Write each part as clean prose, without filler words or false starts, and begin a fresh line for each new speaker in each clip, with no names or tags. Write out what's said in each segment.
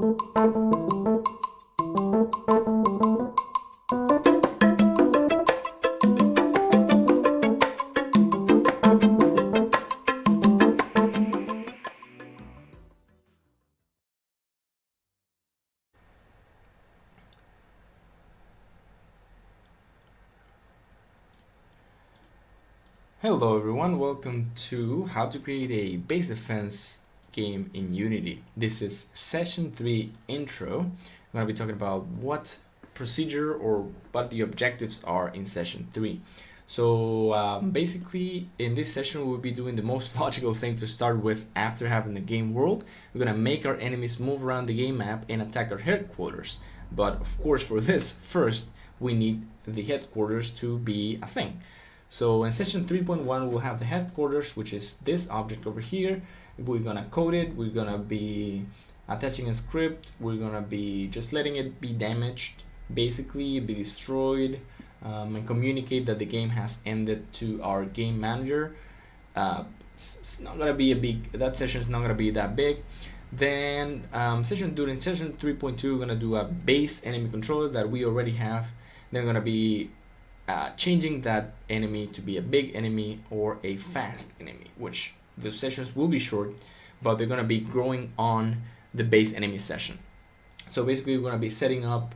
Hello everyone, welcome to how to create a base defense game in Unity. This is session 3 intro. I'm going to be talking about what procedure or what the objectives are in session 3. So basically in this session we'll be doing the most logical thing to start with after having the game world. We're going to make our enemies move around the game map and attack our headquarters. But of course for this, first we need the headquarters to be a thing. So in session 3.1 we'll have the headquarters, which is this object over here. We're gonna code it, we're gonna be attaching a script, we're gonna be just letting it be damaged, basically be destroyed, and communicate that the game has ended to our game manager. It's not gonna be a big, that session is not gonna be that big. Then during session 3.2 we're gonna do a base enemy controller that we already have. Then we're gonna be changing that enemy to be a big enemy or a fast enemy, which the sessions will be short, but they're going to be growing on the base enemy session. So basically we're going to be setting up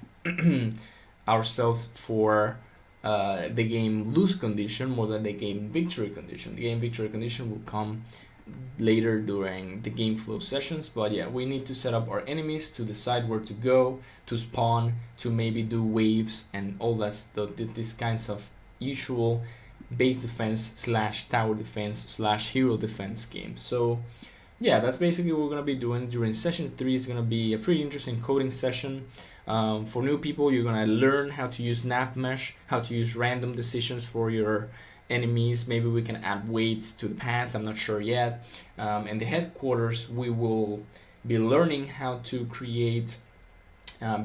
ourselves for the game lose condition more than the game victory condition. The game victory condition will come later during the game flow sessions, but yeah, we need to set up our enemies to decide where to go, to spawn, to maybe do waves and all that stuff, these kinds of usual base defense slash tower defense slash hero defense games. So yeah, that's basically what we're going to be doing during session 3. Is going to be a pretty interesting coding session. For new people, you're going to learn how to use nav mesh, how to use random decisions for your enemies. Maybe we can add weights to the paths, I'm not sure yet. And the headquarters, we will be learning how to create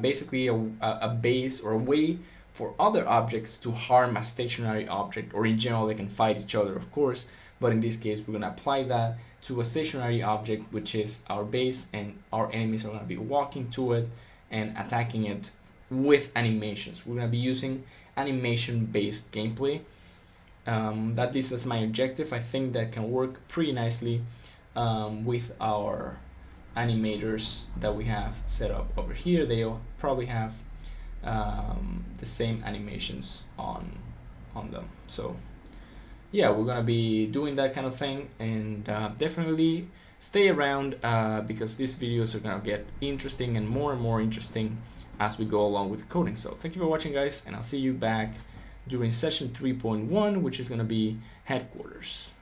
basically a base or a way for other objects to harm a stationary object, or in general they can fight each other, of course, but in this case we're going to apply that to a stationary object, which is our base, and our enemies are going to be walking to it and attacking it with animations. We're going to be using animation based gameplay. That's my objective. I think that can work pretty nicely with our animators that we have set up over here. They'll probably have the same animations on them. So yeah, we're gonna be doing that kind of thing, and definitely stay around because these videos are gonna get interesting and more interesting as we go along with the coding. So thank you for watching, guys, and I'll see you back during session 3.1, which is going to be headquarters.